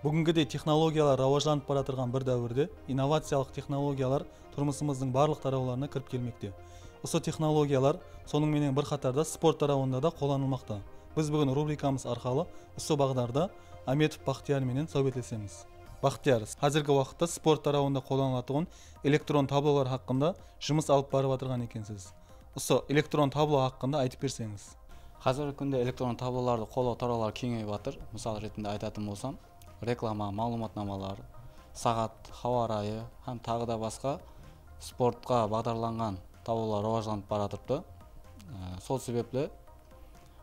Бүгінгідей технологиялар рауажланып бара тұрған бір дәуірде инновациялық технологиялар тұрмысымыздың барлық тарауларына кіріп келмекте. Осы технологиялар соның менен бір қатарда спорт тарауында да қолданылмақта. Біз бүгін рубрикамыз арқылы осы бағдарда Аметов Бақтияр менен сөйлесеміз. Бақтияр, қазіргі уақытта спорт тарауында қолданылатын электрон таблолар хақында жұмыс алып барып жатырған екенсіз. Осы электрон табло хақында айтып берсеңіз. Қазіргі күнде электрон таблоларды қолдау тараулар кеңейіп жатыр. Мысал ретінде айтатын болсам, реклама, маалыматнамалар, сағат, хауа райы һәм тағы да басқа спортқа бағдарланған таблолар рауажланып бара жатырды. Сол себепле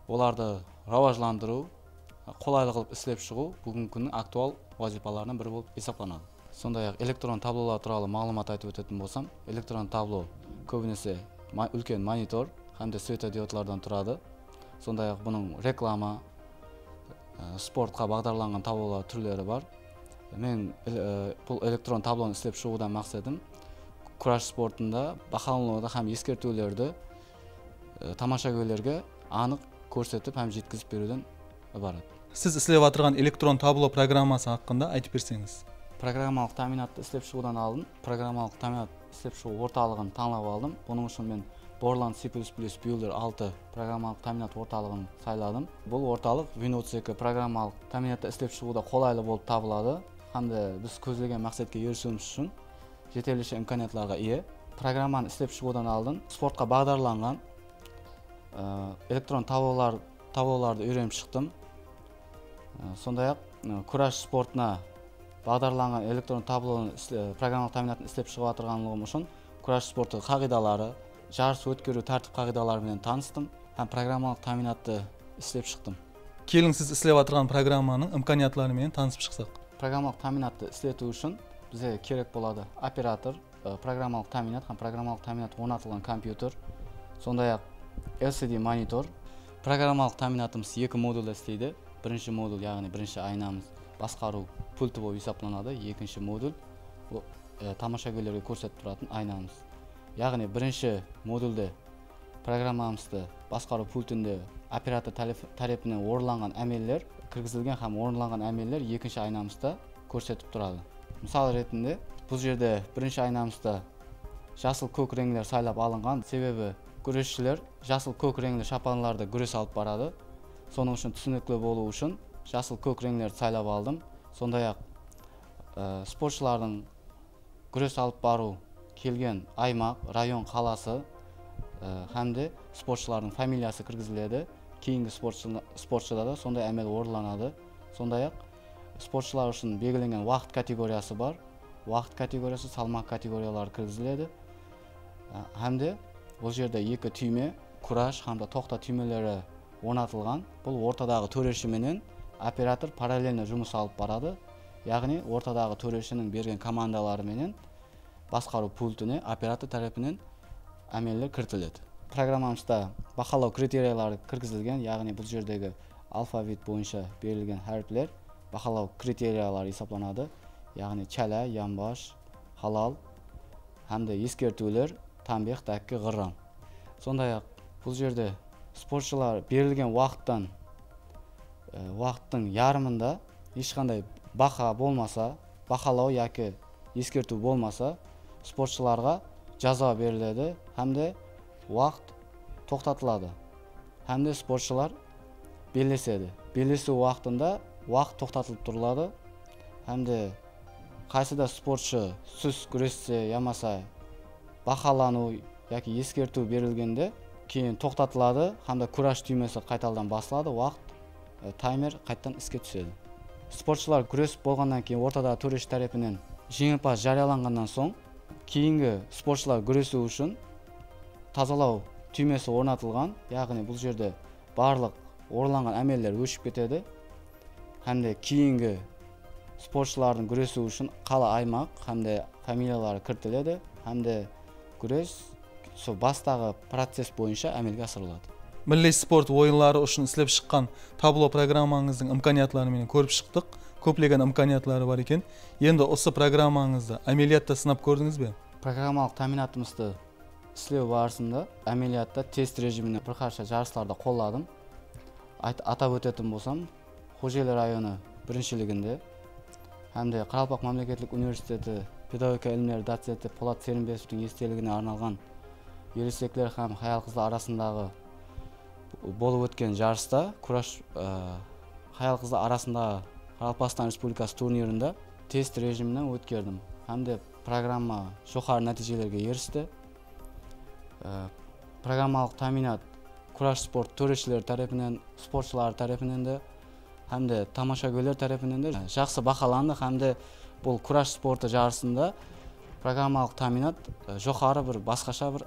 оларды рауажландыру, қолайлы қылып істеп шығу бүгінгі күннің актуал вазифаларының бірі болып есептелінеді. Сондай-ақ электрон таблолар туралы маалымат айтып өтетін болсам, электрон табло көбінесе үлкен монитор һәм светодиодлардан тұрады. Сондай-ақ бұның реклама, спортқа бағдарланған таблолар түрлері бар. Мен бұл электрон таблоны істеп шығудан мақсатым күрәш спортында бақылауларды һәм ескертулерді тамашагерлерге анық көрсетіп һәм жеткізіп беруден ibaret. Сіз істеп жатырған электрон табло программасы хақында айтып берсеңіз. Программалық таминатты істеп шығудан алдым. Программалық таминат істеп шығу орталығын таңдап алдым. Бұның үшін мен Borland C++ Builder 6 программалық таминат орталығын сайладым. Бұл орталық Windows 2 программалық таминатты істеп шығуда қолайлы болып табылады. Hamda біз көздеген мақсатқа ерішуіміз үшін жетерліше имканиятларға ие. Программаны істеп шығудан алдын спортқа бағдарланған электрон таблоларды үйреніп шықтым. Сондай-ақ күрәш спортына бағдарланған электрон таблоны программалық таминатын істеп шығып жатырғанлығым үшін күрәш спорты қағидалары, жарыс өткеру тәртіп қағидаларымен таныстым һәм программалық таминатты істеп шықтым. Келің сіз істеп жатырған программаның имканиятларымен танысып шықсақ. Программалық таминатты істету үшін бізге керек болады оператор, программалық таминат һәм программалық таминат орнатылған компьютер, сондай-ақ LCD монитор. Программалық таминатымыз екі модульда істейді. Бірінші модуль, яғни бірінші айнамыз басқару пульті болып есептелінеді. Екінші модуль тамашагерлерге көрсетіп тұратын айнамыз. Яғни бірінші модульде программамызды басқару пультінде оператор тарапынан орындалған әмелдер кіргізілген һәм орындалған әмелдер екінші айнамызда көрсетіп тұрады. Мысал ретінде бұл жерде бірінші айнамызда жасыл көк реңдер сайлап алынған, себебі күресшілер жасыл көк реңді шапанларды күрес алып барады. Соның үшін түсінікті болу үшін жасыл көк реңдерді сайлап алдым. Сондай-ақ спортшылардың күрес алып бару келген аймақ, район, қаласы һәмде спортшылардың фамилиясы кіргізіледі. Кейінгі спортшыда да сондай әмел орындалады. Сондай-ақ спортшылар үшін белгіленген уақыт категориясы бар. Уақыт категориясы, салмақ категориялары кіргізіледі. Һәмде бұл жерде екі түйме, күрәш һәм тоқта түймелері орнатылған. Бұл ортадағы төреші менен оператор параллельно жұмыс алып барады. Яғни ортадағы төрешінің берген командалары менен басқару пультіне оператор тарапынан әмелдер кіртіледі. Программамызда бақылау критериялары кіргізілген, яғни бұл жердегі алфавит бойынша берілген әріптер бақылау критериялары есептелінеді. Яғни чәлә, янбаш, халал һәмде ескертулер, тамбех, тәкке, ғыррам. Сондай-ақ бұл жерде спортшылар берілген уақыттың ярымында ешқандай бақа болмаса, бақылау яки ескерту болмаса, спортшыларға жаза беріледі һәмде уақыт тоқтатылады. Һәмде спортшылар белдеседі. Белдесу уақытында уақыт тоқтатылып тұрылады. Һәмде қайсыда спортшы сүз күрессе, ямаса бақалану яки ескерту берілгенде кейін тоқтатылады, һәмде күрәш түймесі қайтадан басылады, уақыт таймер қайттан іске түседі. Спортшылар күрес болғаннан кейін ортада төреш тарапынан жеңімпаз жарияланғаннан соң, кейінгі спортшылар күресу үшін тазалау түймесі орнатылған, яғни бұл жерде барлық орындалған әмелдер өшіп кетеді. Һәмде кейінгі спортшылардың күресу үшін қала аймақ һәмде фамилиялары кіртіледі, һәмде күрес сол бастағы процесс бойынша әмелге асырылады. Милли спорт ойынлары үшін істеп шыққан табло программаңыздың имканиятларымен көріп шықтық. Көплеген имканиятлары бар екен. Енді осы программаңызды әмелиятта сынап көрдіңіз бе? Программалық таминатымызды істеу барысында әмелиятта тест режиміне бірқанша жарыстарда қолдадым. Атап өтетін болсам, Хожелі районы біріншілігінде Hamda Қарақалпақ мемлекеттік университеті педагогика илимдери доценти Полат Серимбетовтың естелігіне арналған ересектер һәм хаял қыздар арасындағы болып өткен жарыста кураш хаял қыздар арасындағы Қарақалпақстан Республикасы турнирында тест режимінен өткердім. Hamda программа жоғары нәтижелерге ерішті. Программалық таминат кураш спорт төрешілер тарапынан, спортшылар тарапынан да, hamda тамашагөйлер тарапынан да жақсы бақаланды. Hamda бұл кураш спорты жарысында программалық таминат жоғары бір басқаша бір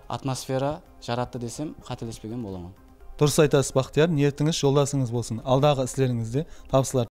атмосфера жаратты десем қателеспеген боламын. Дұрыс айтасыз Бақтияр, ниетіңіз жолдасыңыз болсын. Алдағы істеріңізде табыстар